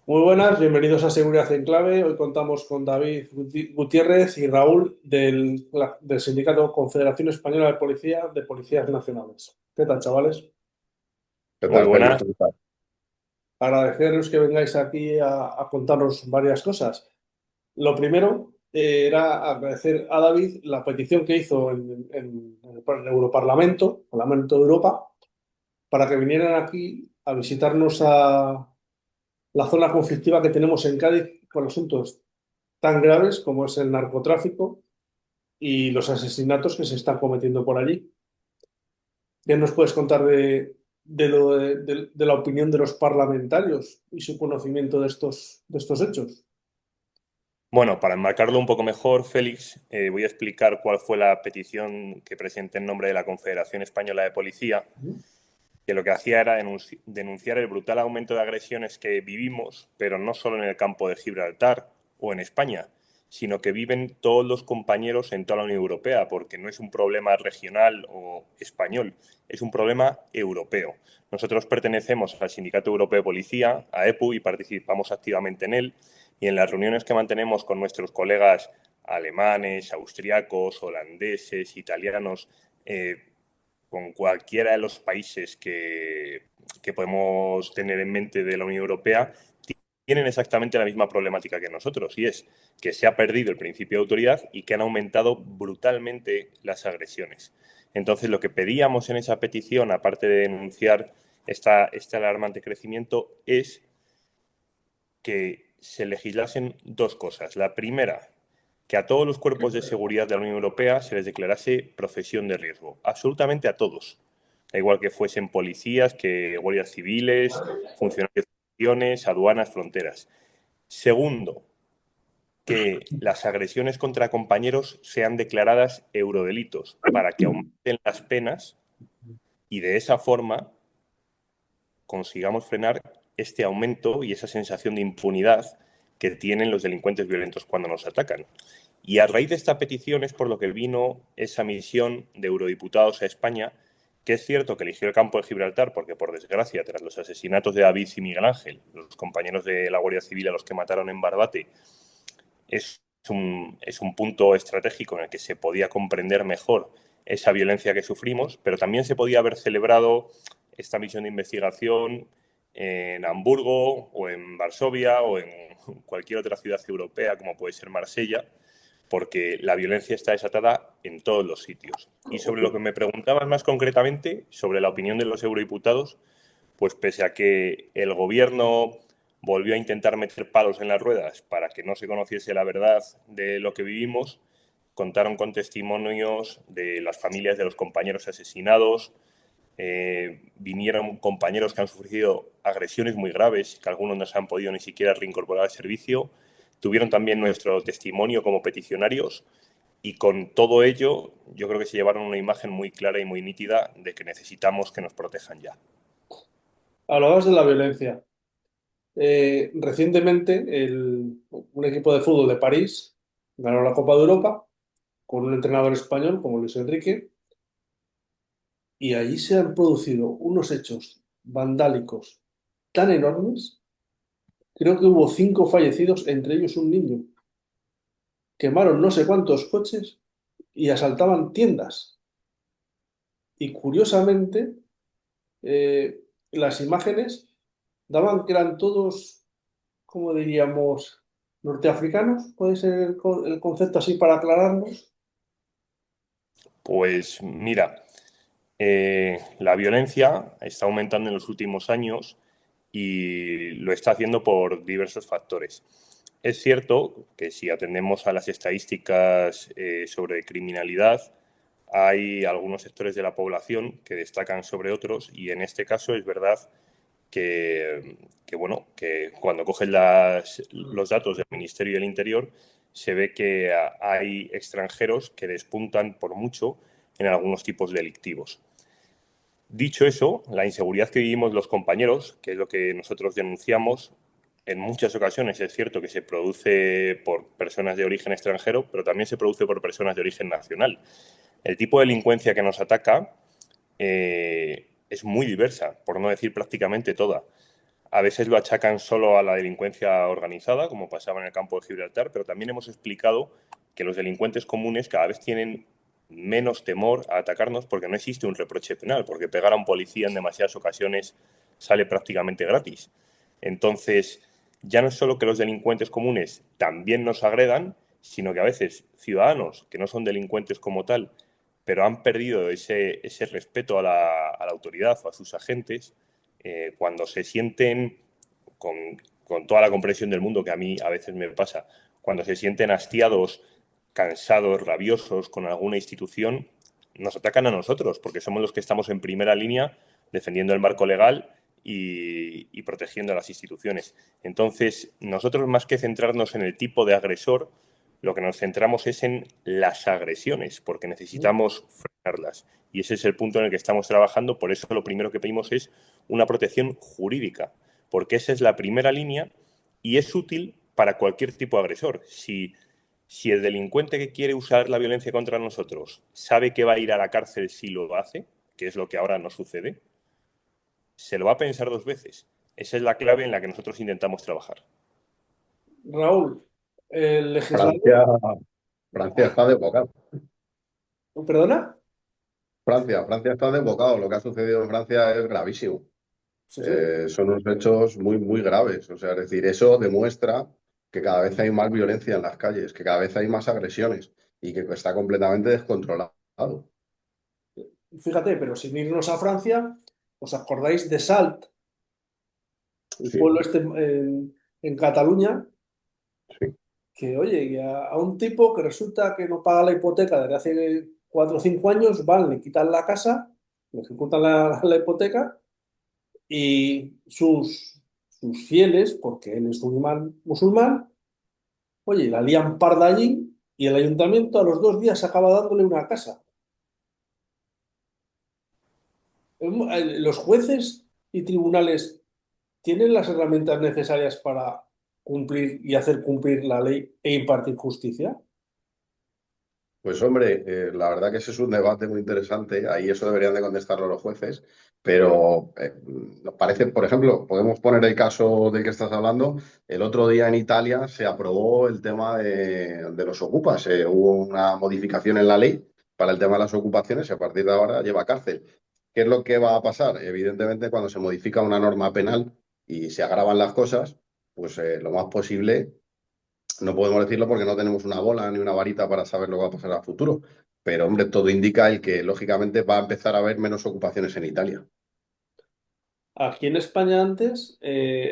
Muy buenas, bienvenidos a Seguridad en Clave. Hoy contamos con David Gutiérrez y Raúl del Sindicato Confederación Española de Policías Nacionales. ¿Qué tal, chavales? ¿Qué Muy tal, Félix? buenas. ¿Cómo estás? Agradeceros que vengáis aquí a contarnos varias cosas. Lo primero era agradecer a David la petición que hizo en el Europarlamento, Parlamento de Europa, para que vinieran aquí a visitarnos a la zona conflictiva que tenemos en Cádiz con asuntos tan graves como es el narcotráfico y los asesinatos que se están cometiendo por allí. ¿Qué nos puedes contar de la opinión de los parlamentarios y su conocimiento de estos hechos? Bueno, para enmarcarlo un poco mejor, Félix, voy a explicar cuál fue la petición que presenté en nombre de la Confederación Española de Policía, que lo que hacía era denunciar el brutal aumento de agresiones que vivimos, pero no solo en el campo de Gibraltar o en España, sino que viven todos los compañeros en toda la Unión Europea, porque no es un problema regional o español, es un problema europeo. Nosotros pertenecemos al Sindicato Europeo de Policía, a EPU, y participamos activamente en él, y en las reuniones que mantenemos con nuestros colegas alemanes, austriacos, holandeses, italianos, con cualquiera de los países que podemos tener en mente de la Unión Europea, tienen exactamente la misma problemática que nosotros, y es que se ha perdido el principio de autoridad y que han aumentado brutalmente las agresiones. Entonces, lo que pedíamos en esa petición, aparte de denunciar este alarmante crecimiento, es que se legislasen dos cosas. La primera, que a todos los cuerpos de seguridad de la Unión Europea se les declarase profesión de riesgo, absolutamente a todos. Da igual que fuesen policías, que guardias civiles, funcionarios de migraciones, aduanas, fronteras. Segundo, que las agresiones contra compañeros sean declaradas eurodelitos para que aumenten las penas y de esa forma consigamos frenar este aumento y esa sensación de impunidad que tienen los delincuentes violentos cuando nos atacan. Y a raíz de esta petición es por lo que vino esa misión de eurodiputados a España, que es cierto que eligió el campo de Gibraltar porque, por desgracia, tras los asesinatos de David y Miguel Ángel, los compañeros de la Guardia Civil a los que mataron en Barbate, es un punto estratégico en el que se podía comprender mejor esa violencia que sufrimos, pero también se podía haber celebrado esta misión de investigación en Hamburgo o en Varsovia o en cualquier otra ciudad europea como puede ser Marsella, porque la violencia está desatada en todos los sitios. Y sobre lo que me preguntabas más concretamente, sobre la opinión de los eurodiputados, pues pese a que el gobierno volvió a intentar meter palos en las ruedas para que no se conociese la verdad de lo que vivimos, contaron con testimonios de las familias de los compañeros asesinados, vinieron compañeros que han sufrido agresiones muy graves, que algunos no se han podido ni siquiera reincorporar al servicio, tuvieron también nuestro testimonio como peticionarios y con todo ello yo creo que se llevaron una imagen muy clara y muy nítida de que necesitamos que nos protejan ya. Hablabas de la violencia. Recientemente, un equipo de fútbol de París ganó la Copa de Europa con un entrenador español como Luis Enrique, y allí se han producido unos hechos vandálicos tan enormes. Creo que hubo 5 fallecidos, entre ellos un niño. Quemaron no sé cuántos coches y asaltaban tiendas. Y curiosamente, las imágenes daban que eran todos, como diríamos, norteafricanos. ¿Puede ser el concepto así para aclararnos? Pues mira, la violencia está aumentando en los últimos años y lo está haciendo por diversos factores. Es cierto que si atendemos a las estadísticas sobre criminalidad, hay algunos sectores de la población que destacan sobre otros y en este caso es verdad bueno, que cuando cogen los datos del Ministerio del Interior se ve que hay extranjeros que despuntan por mucho en algunos tipos delictivos. Dicho eso, la inseguridad que vivimos los compañeros, que es lo que nosotros denunciamos, en muchas ocasiones es cierto que se produce por personas de origen extranjero, pero también se produce por personas de origen nacional. El tipo de delincuencia que nos ataca es muy diversa, por no decir prácticamente toda. A veces lo achacan solo a la delincuencia organizada, como pasaba en el campo de Gibraltar, pero también hemos explicado que los delincuentes comunes cada vez tienen menos temor a atacarnos porque no existe un reproche penal, porque pegar a un policía en demasiadas ocasiones sale prácticamente gratis. Entonces, ya no es solo que los delincuentes comunes también nos agredan, sino que a veces ciudadanos que no son delincuentes como tal, pero han perdido ese respeto a la autoridad o a sus agentes, cuando se sienten con, con toda la comprensión del mundo que a mí a veces me pasa, cuando se sienten hastiados, cansados, rabiosos con alguna institución, nos atacan a nosotros, porque somos los que estamos en primera línea defendiendo el marco legal y protegiendo a las instituciones. Entonces, nosotros más que centrarnos en el tipo de agresor, lo que nos centramos es en las agresiones, porque necesitamos frenarlas. Y ese es el punto en el que estamos trabajando. Por eso lo primero que pedimos es una protección jurídica, porque esa es la primera línea y es útil para cualquier tipo de agresor. Si el delincuente que quiere usar la violencia contra nosotros sabe que va a ir a la cárcel si lo hace, que es lo que ahora no sucede, se lo va a pensar dos veces. Esa es la clave en la que nosotros intentamos trabajar. Raúl, el legislador, Francia, Francia está desbocado. ¿perdona? Francia está desbocado. Lo que ha sucedido en Francia es gravísimo. Sí, sí. Son unos hechos muy, muy graves. O sea, es decir, eso demuestra que cada vez hay más violencia en las calles, que cada vez hay más agresiones y que está completamente descontrolado. Fíjate, pero sin irnos a Francia, ¿os acordáis de Salt, el Sí, pueblo este en Cataluña? sí. Que, oye, que a un tipo que resulta que no paga la hipoteca desde hace 4 o 5 años, van, le quitan la casa, le ejecutan la hipoteca y sus fieles, porque él es un imán musulmán, oye, la lían parda allí y el ayuntamiento a los 2 días acaba dándole una casa. Los jueces y tribunales tienen las herramientas necesarias para cumplir y hacer cumplir la ley e impartir justicia. Pues hombre, la verdad que ese es un debate muy interesante. Ahí eso deberían de contestarlo los jueces. Pero nos parece, por ejemplo, podemos poner el caso del que estás hablando. El otro día en Italia se aprobó el tema de los ocupas. Hubo una modificación en la ley para el tema de las ocupaciones y a partir de ahora lleva cárcel. ¿Qué es lo que va a pasar? Evidentemente, cuando se modifica una norma penal y se agravan las cosas, pues lo más posible. No podemos decirlo porque no tenemos una bola ni una varita para saber lo que va a pasar a futuro. Pero, hombre, todo indica el que, lógicamente, va a empezar a haber menos ocupaciones en Italia. Aquí en España antes,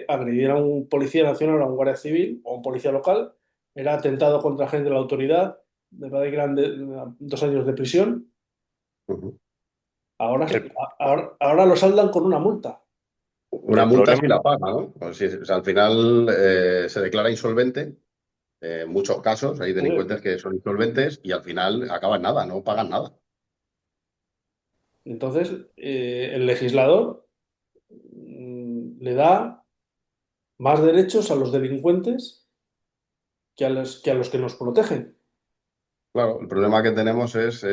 agredir a un policía nacional o a un guardia civil o a un policía local era atentado contra agente de la autoridad, de verdad que eran 2 años de prisión. Ujú. Ahora, El, ahora lo saldan con una multa. Una el multa problema, si la paga, ¿no? Pues sí, o sea, al final se declara insolvente. En muchos casos hay Joder. delincuentes que son insolventes y al final acaban nada, no pagan nada. Entonces, el legislador le da más derechos a los delincuentes que a los que nos protegen. Claro, el problema que tenemos es,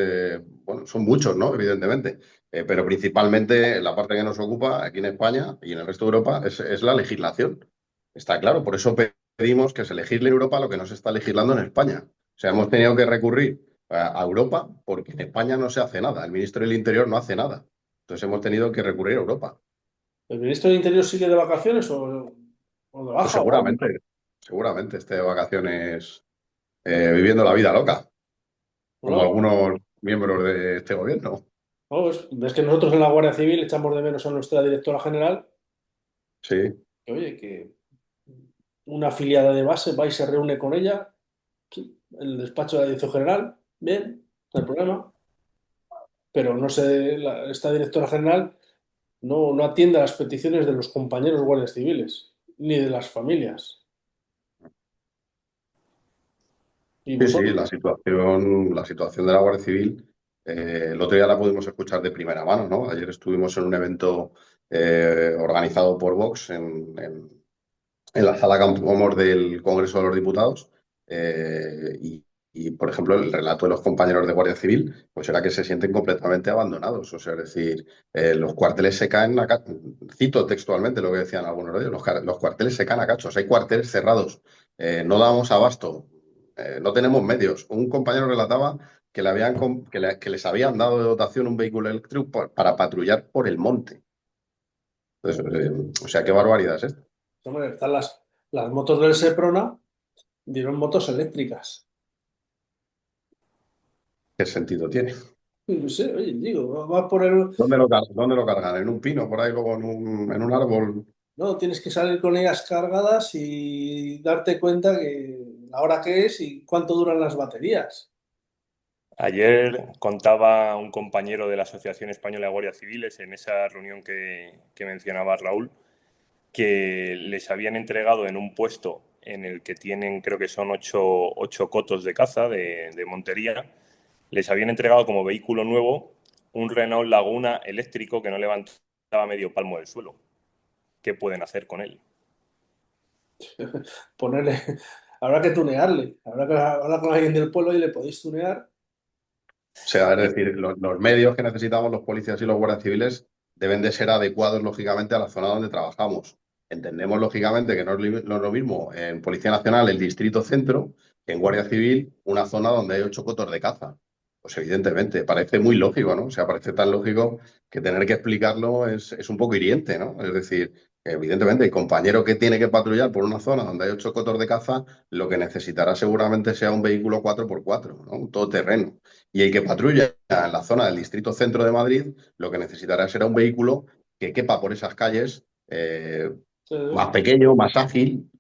bueno, son muchos, ¿no? Evidentemente, pero principalmente la parte que nos ocupa aquí en España y en el resto de Europa es la legislación. Está claro, por eso pedimos que se legisle en Europa lo que no se está legislando en España. O sea, hemos tenido que recurrir a Europa porque en España no se hace nada, el ministro del Interior no hace nada. Entonces hemos tenido que recurrir a Europa. ¿El ministro del Interior sigue de vacaciones o de Pues baja? seguramente esté de vacaciones viviendo la vida loca, como No, algunos miembros de este gobierno. no, ves que nosotros en la Guardia Civil echamos de menos a nuestra directora general, Sí. que oye, que una afiliada de base va y se reúne con ella, sí, el despacho de la dirección general, bien, no hay problema, pero no sé, esta directora general no atiende a las peticiones de los compañeros guardias civiles, ni de las familias. Y Sí, sí, vosotros, la situación de la Guardia Civil, el otro día la pudimos escuchar de primera mano, ¿no? Ayer estuvimos en un evento organizado por Vox en la sala Campo Amor del Congreso de los Diputados Y, por ejemplo, el relato de los compañeros de Guardia Civil, pues era que se sienten completamente abandonados. O sea, es decir, los cuarteles se caen cito textualmente lo que decían algunos de ellos, los cuarteles se caen a cachos, hay cuarteles cerrados, no damos abasto, no tenemos medios. Un compañero relataba que, que les habían dado de dotación un vehículo eléctrico para patrullar por el monte. Entonces, o sea, qué barbaridad es esto. Hombre, están las motos del Seprona, dieron motos eléctricas. ¿Qué sentido tiene? No sé, oye, digo, vas por el... ¿Dónde lo cargan? ¿En un pino por ahí, luego en un árbol? No, tienes que salir con ellas cargadas y darte cuenta que la hora que es y cuánto duran las baterías. Ayer contaba un compañero de la Asociación Española de Guardias Civiles en esa reunión que mencionaba Raúl, que les habían entregado en un puesto en el que tienen, creo que son ocho cotos de caza de Montería, les habían entregado como vehículo nuevo un Renault Laguna eléctrico que no levantaba medio palmo del suelo. ¿Qué pueden hacer con él? Ponerle, habrá que tunearle, habrá que hablar con alguien del pueblo y le podéis tunear. O sea, es Y decir, los medios que necesitamos los policías y los guardias civiles deben de ser adecuados, lógicamente, a la zona donde trabajamos. Entendemos, lógicamente, que no es lo mismo en Policía Nacional el Distrito Centro que en Guardia Civil una zona donde hay 8 cotos de caza. Pues evidentemente, parece muy lógico, ¿no? O sea, parece tan lógico que tener que explicarlo es un poco hiriente, ¿no? Es decir, evidentemente, el compañero que tiene que patrullar por una zona donde hay 8 cotos de caza, lo que necesitará seguramente sea un vehículo 4x4, ¿no? Un todoterreno. Y el que patrulla en la zona del distrito centro de Madrid, lo que necesitará será un vehículo que quepa por esas calles, más pequeño, más ágil,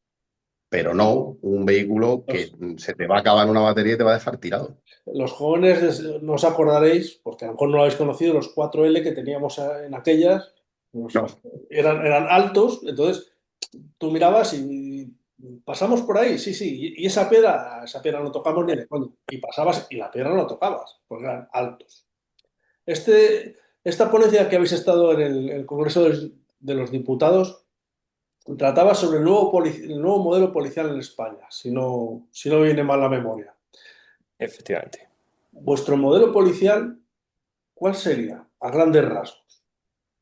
pero no un vehículo que Los, se te va a acabar una batería y te va a dejar tirado. los jóvenes no os acordaréis, porque a lo mejor no lo habéis conocido, los 4L que teníamos en aquellas, pues, No, eran altos, entonces tú mirabas y pasamos por ahí, sí, sí, y esa piedra no tocamos ni de coño. Y pasabas y la piedra no tocabas, porque eran altos. Esta ponencia que habéis estado en el Congreso de los Diputados trataba sobre el nuevo modelo policial en España, si no viene mal la memoria. efectivamente. ¿Vuestro modelo policial cuál sería? A grandes rasgos.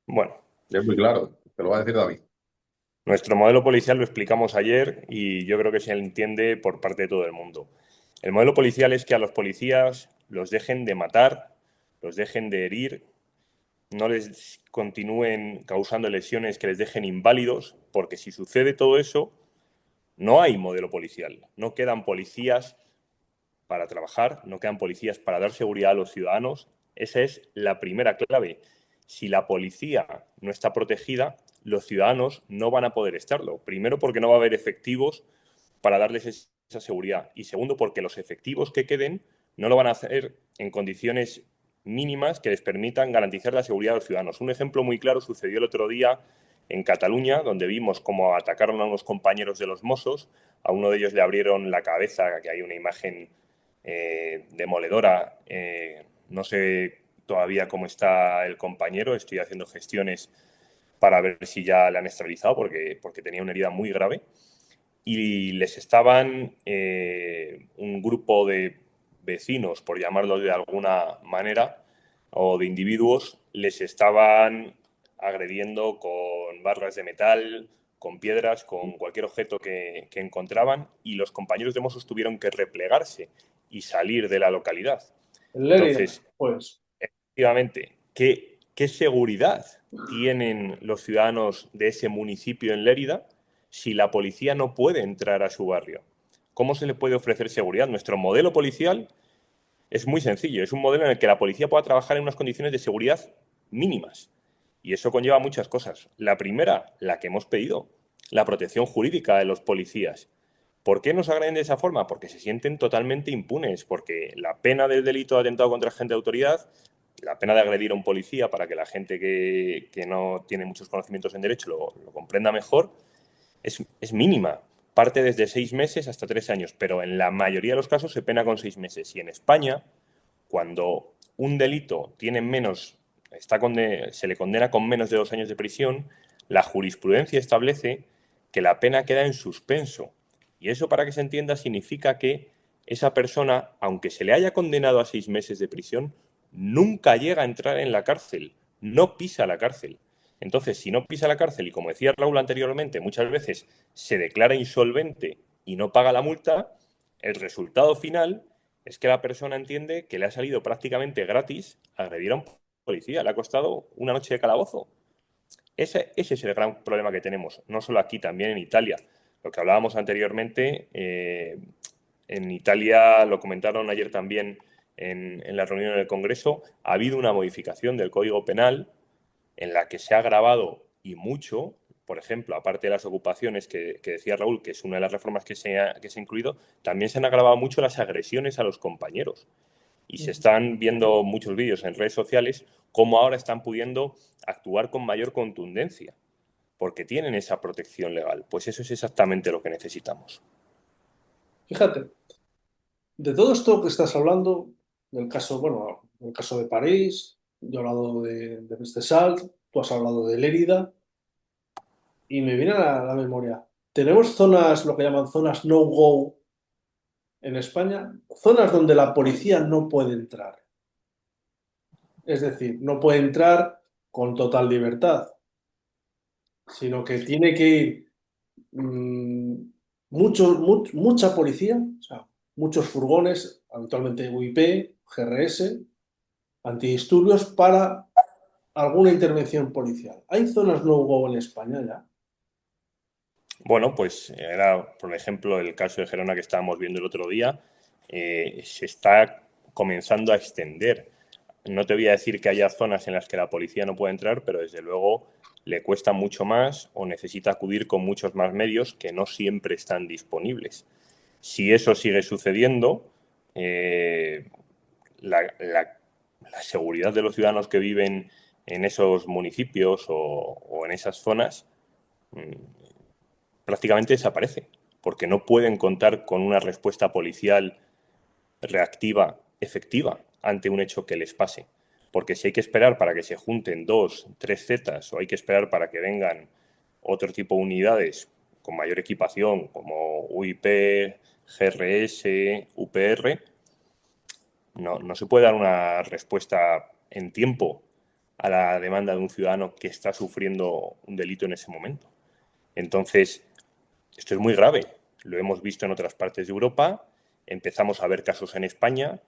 Bueno, es muy claro, te lo va a decir David. nuestro modelo policial lo explicamos ayer y yo creo que se entiende por parte de todo el mundo. El modelo policial es que a los policías los dejen de matar, los dejen de herir, no les continúen causando lesiones que les dejen inválidos, porque si sucede todo eso, no hay modelo policial. No quedan policías para trabajar, no quedan policías para dar seguridad a los ciudadanos. Esa es la primera clave. Si la policía no está protegida, los ciudadanos no van a poder estarlo. Primero, porque no va a haber efectivos para darles esa seguridad. Y segundo, porque los efectivos que queden no lo van a hacer en condiciones mínimas que les permitan garantizar la seguridad de los ciudadanos. Un ejemplo muy claro sucedió el otro día en Cataluña, donde vimos cómo atacaron a unos compañeros de los Mossos. A uno de ellos le abrieron la cabeza, que hay una imagen demoledora. No sé todavía cómo está el compañero. Estoy haciendo gestiones para ver si ya le han esterilizado porque tenía una herida muy grave. Y les estaban un grupo de vecinos, por llamarlos de alguna manera, o de individuos, les estaban agrediendo con barras de metal, con piedras, con cualquier objeto que encontraban, y los compañeros de Mossos tuvieron que replegarse y salir de la localidad. En Lérida, Entonces, pues, efectivamente, ¿qué seguridad tienen los ciudadanos de ese municipio en Lérida si la policía no puede entrar a su barrio? ¿Cómo se le puede ofrecer seguridad? Nuestro modelo policial es muy sencillo. Es un modelo en el que la policía pueda trabajar en unas condiciones de seguridad mínimas. Y eso conlleva muchas cosas. La primera, la que hemos pedido, la protección jurídica de los policías. ¿Por qué nos agreden de esa forma? Porque se sienten totalmente impunes, porque la pena del delito de atentado contra agente de autoridad, la pena de agredir a un policía para que la gente que no tiene muchos conocimientos en derecho lo comprenda mejor, es mínima. Parte desde 6 meses hasta 3 años, pero en la mayoría de los casos se pena con 6 meses. Y en España, cuando un delito tiene menos, se le condena con menos de 2 años de prisión, la jurisprudencia establece que la pena queda en suspenso. Y eso, para que se entienda, significa que esa persona, aunque se le haya condenado a 6 meses de prisión, nunca llega a entrar en la cárcel, no pisa la cárcel. Entonces, si no pisa la cárcel y, como decía Raúl anteriormente, muchas veces se declara insolvente y no paga la multa, el resultado final es que la persona entiende que le ha salido prácticamente gratis agredir a un policía, le ha costado una noche de calabozo. Ese es el gran problema que tenemos, no solo aquí, también en Italia. Lo que hablábamos anteriormente, en Italia, lo comentaron ayer también en la reunión del Congreso, ha habido una modificación del Código Penal en la que se ha agravado y mucho, por ejemplo, aparte de las ocupaciones que decía Raúl, que es una de las reformas que se ha incluido, también se han agravado mucho las agresiones a los compañeros. Y se están viendo muchos vídeos en redes sociales cómo ahora están pudiendo actuar con mayor contundencia, porque tienen esa protección legal. Pues eso es exactamente lo que necesitamos. Fíjate, de todo esto que estás hablando, del caso, bueno, el caso de París, yo he hablado de Salt, tú has hablado de Lérida, y me viene a la memoria. Tenemos zonas, lo que llaman zonas no-go en España, zonas donde la policía no puede entrar. Es decir, no puede entrar con total libertad, sino que tiene que ir mucha policía, o sea, muchos furgones, habitualmente UIP, GRS, antidisturbios, para alguna intervención policial. ¿Hay zonas no-go en España ya? Bueno, pues era, por ejemplo, el caso de Gerona que estábamos viendo el otro día, se está comenzando a extender. No te voy a decir que haya zonas en las que la policía no puede entrar, pero desde luego le cuesta mucho más o necesita acudir con muchos más medios que no siempre están disponibles. Si eso sigue sucediendo, la seguridad de los ciudadanos que viven en esos municipios o en esas zonas prácticamente desaparece, porque no pueden contar con una respuesta policial reactiva, efectiva, ante un hecho que les pase. Porque si hay que esperar para que se junten 2, 3 zetas, o hay que esperar para que vengan otro tipo de unidades con mayor equipación, como UIP, GRS, UPR, no se puede dar una respuesta en tiempo a la demanda de un ciudadano que está sufriendo un delito en ese momento. Entonces, esto es muy grave. Lo hemos visto en otras partes de Europa, empezamos a ver casos en España.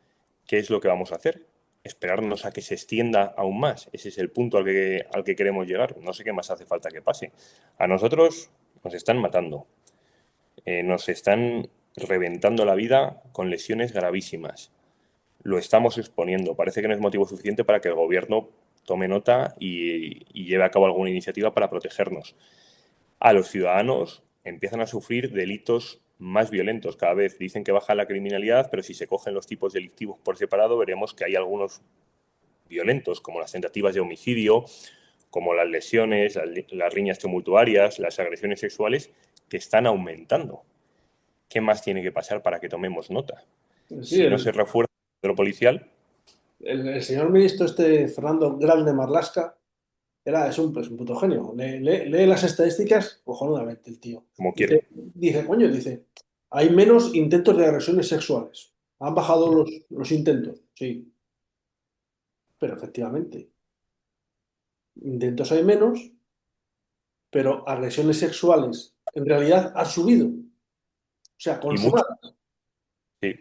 ¿Qué es lo que vamos a hacer? Esperarnos a que se extienda aún más. Ese es el punto al que queremos llegar. No sé qué más hace falta que pase. A nosotros nos están matando. Nos están reventando la vida con lesiones gravísimas. Lo estamos exponiendo. Parece que no es motivo suficiente para que el gobierno tome nota y lleve a cabo alguna iniciativa para protegernos. A los ciudadanos empiezan a sufrir delitos más violentos. Cada vez dicen que baja la criminalidad, pero si se cogen los tipos delictivos por separado, veremos que hay algunos violentos, como las tentativas de homicidio, como las lesiones, las riñas tumultuarias, las agresiones sexuales, que están aumentando. ¿Qué más tiene que pasar para que tomemos nota? Sí, Si no se refuerza lo policial. el señor ministro Fernando Grande Marlasca, es un puto genio. Lee las estadísticas cojonudamente el tío. Como quiere. Dice, hay menos intentos de agresiones sexuales. Han bajado los intentos, sí. Pero efectivamente, intentos hay menos, pero agresiones sexuales en realidad han subido. O sea, Y mucho. consumadas. Sí.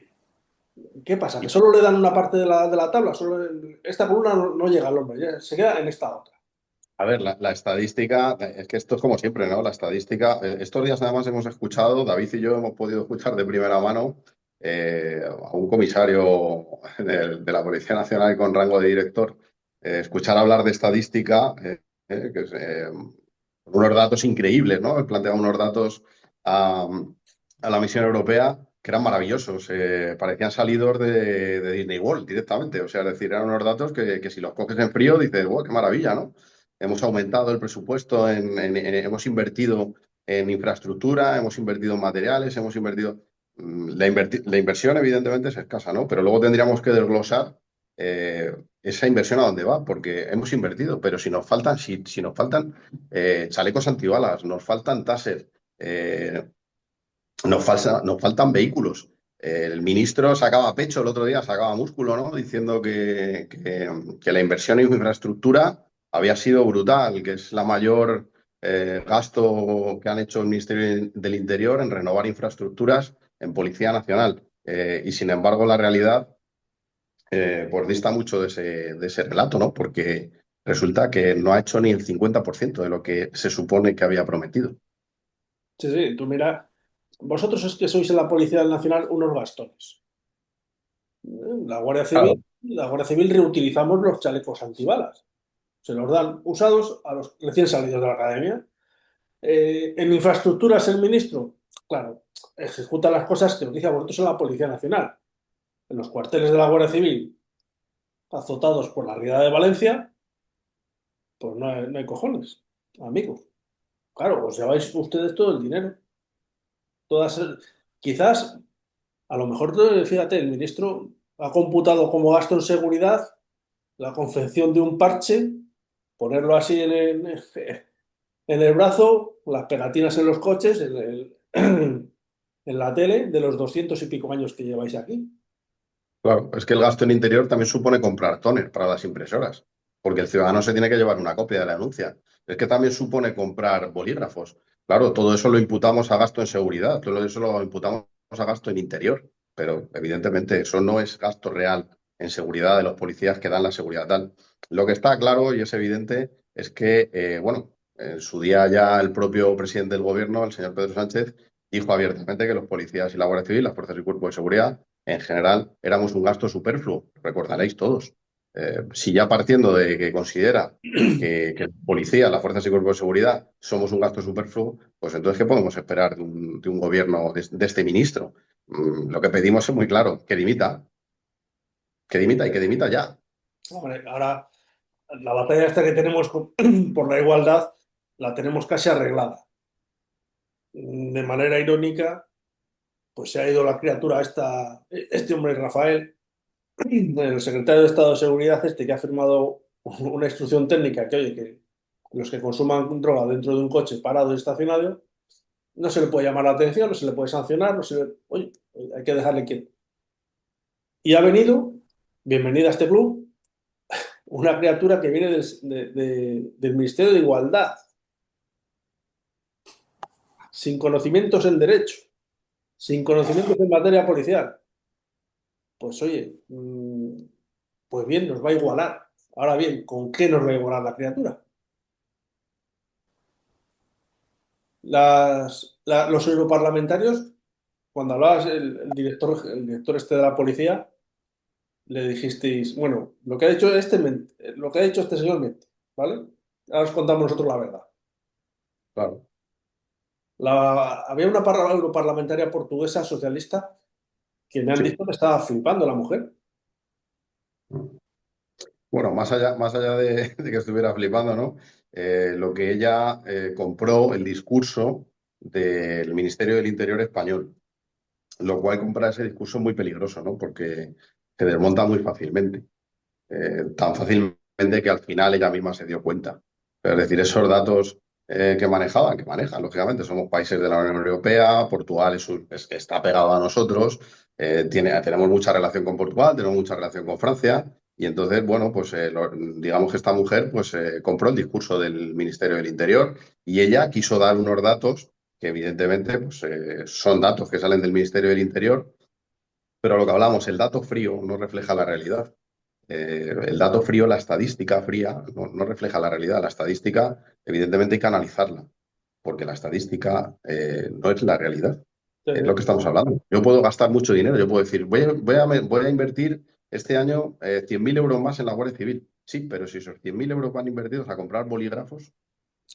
¿Qué pasa? ¿Que solo le dan una parte de la tabla? Esta columna no llega al hombre, se queda en esta otra. A ver, la estadística, es que esto es como siempre, ¿no? La estadística, estos días además hemos escuchado, David y yo hemos podido escuchar de primera mano a un comisario de la Policía Nacional con rango de director, escuchar hablar de estadística, que es, unos datos increíbles, ¿no? Él planteaba unos datos a la misión europea que eran maravillosos, parecían salidos de Disney World directamente, o sea, es decir, eran unos datos que si los coges en frío dices, wow, qué maravilla, ¿no? Hemos aumentado el presupuesto, hemos invertido en infraestructura, hemos invertido en materiales, hemos invertido. La inversión, evidentemente, es escasa, ¿no? Pero luego tendríamos que desglosar esa inversión a dónde va, porque hemos invertido, pero si nos faltan chalecos antibalas, nos faltan taser, nos faltan vehículos. El ministro sacaba pecho el otro día, sacaba músculo, ¿no? Diciendo que la inversión en infraestructura había sido brutal, que es la mayor gasto que han hecho el Ministerio del Interior en renovar infraestructuras en Policía Nacional. Y sin embargo, la realidad pues dista mucho de ese relato, ¿no? Porque resulta que no ha hecho ni el 50% de lo que se supone que había prometido. Sí, sí, tú mira, vosotros es que sois en la Policía Nacional unos gastones. Claro. La Guardia Civil reutilizamos los chalecos antibalas. Se los dan usados a los recién salidos de la academia. En infraestructuras, el ministro, claro, ejecuta las cosas que nos dice a vosotros en la Policía Nacional. En los cuarteles de la Guardia Civil, azotados por la Riada de Valencia, pues no hay cojones, amigos. Claro, os lleváis ustedes todo el dinero. Todas, quizás, a lo mejor, fíjate, el ministro ha computado como gasto en seguridad la confección de un parche, ponerlo así en el brazo, las pegatinas en los coches, en la tele, de los 200 y pico años que lleváis aquí. Claro, es que el gasto en interior también supone comprar tóner para las impresoras, porque el ciudadano se tiene que llevar una copia de la denuncia. Es que también supone comprar bolígrafos. Claro, todo eso lo imputamos a gasto en seguridad, todo eso lo imputamos a gasto en interior, pero evidentemente eso no es gasto real en seguridad de los policías que dan la seguridad tal. Lo que está claro y es evidente es que, bueno, en su día ya el propio presidente del gobierno, el señor Pedro Sánchez, dijo abiertamente que los policías y la Guardia Civil, las fuerzas y cuerpos de seguridad, en general éramos un gasto superfluo, recordaréis todos. Si ya partiendo de que considera que el policía, las fuerzas y cuerpos de seguridad somos un gasto superfluo, pues entonces, ¿qué podemos esperar de un gobierno de este ministro? Lo que pedimos es muy claro, y que dimita ya. Hombre, ahora la batalla esta que tenemos por la igualdad la tenemos casi arreglada. De manera irónica, pues se ha ido la criatura esta, este hombre Rafael, el secretario de Estado de Seguridad este que ha firmado una instrucción técnica que, oye, que los que consuman droga dentro de un coche parado y estacionario, no se le puede llamar la atención, no se le puede sancionar, no se le... Oye, hay que dejarle quieto. Y ha venido, bienvenida a este club, una criatura que viene del Ministerio de Igualdad, sin conocimientos en derecho, sin conocimientos en materia policial. Pues oye, pues bien, nos va a igualar. Ahora bien, ¿con qué nos va a igualar la criatura? Los europarlamentarios, cuando hablabas el director este de la policía, le dijisteis, bueno, lo que ha dicho este señor miente, ¿vale? Ahora os contamos nosotros la verdad. Claro. Había una europarlamentaria portuguesa socialista que me han Sí. dicho que estaba flipando la mujer. Bueno, más allá de que estuviera flipando, ¿no? Lo que ella compró el discurso del Ministerio del Interior español, lo cual compra ese discurso muy peligroso, ¿no? Porque se desmonta muy fácilmente, tan fácilmente que al final ella misma se dio cuenta. Pero es decir, esos datos que manejan, lógicamente, somos países de la Unión Europea, Portugal está pegado a nosotros, tenemos mucha relación con Portugal, tenemos mucha relación con Francia, y entonces, bueno, pues digamos que esta mujer pues compró el discurso del Ministerio del Interior y ella quiso dar unos datos que evidentemente pues, son datos que salen del Ministerio del Interior, pero lo que hablamos, el dato frío no refleja la realidad. El dato frío, la estadística fría, no refleja la realidad. La estadística, evidentemente, hay que analizarla, porque la estadística no es la realidad. Es lo que estamos hablando. Yo puedo gastar mucho dinero, yo puedo decir, voy a invertir este año 100.000 euros más en la Guardia Civil. Sí, pero si esos 100.000 euros van invertidos a comprar bolígrafos,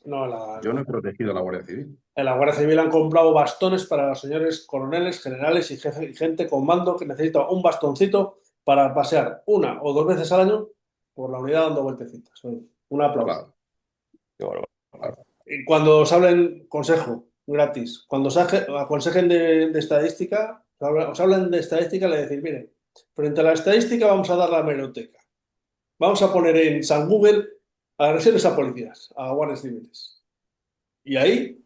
No, yo no he protegido a la Guardia Civil. en la Guardia Civil han comprado bastones para los señores coroneles, generales y gente con mando que necesita un bastoncito para pasear una o dos veces al año por la unidad dando vueltecitas. Oye, un aplauso. Claro, claro. Y cuando os hablen, consejo, gratis, cuando os aconsejen de estadística, os hablan de estadística, le decís, mire, frente a la estadística vamos a dar la hemeroteca. Vamos a poner en San Google agresiones a policías, a guardias civiles. Y ahí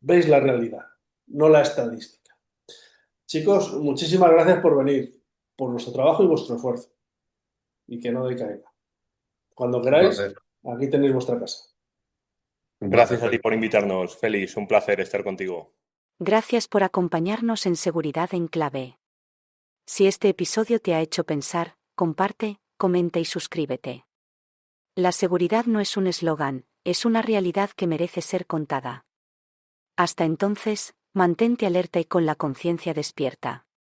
veis la realidad, no la estadística. Chicos, muchísimas gracias por venir, por vuestro trabajo y vuestro esfuerzo. Y que no decaiga. Cuando Un queráis, placer. aquí tenéis vuestra casa. Un Gracias placer, a ti Félix. por invitarnos, Félix. Un placer estar contigo. Gracias por acompañarnos en Seguridad en Clave. Si este episodio te ha hecho pensar, comparte, comenta y suscríbete. La seguridad no es un eslogan, es una realidad que merece ser contada. Hasta entonces, mantente alerta y con la conciencia despierta.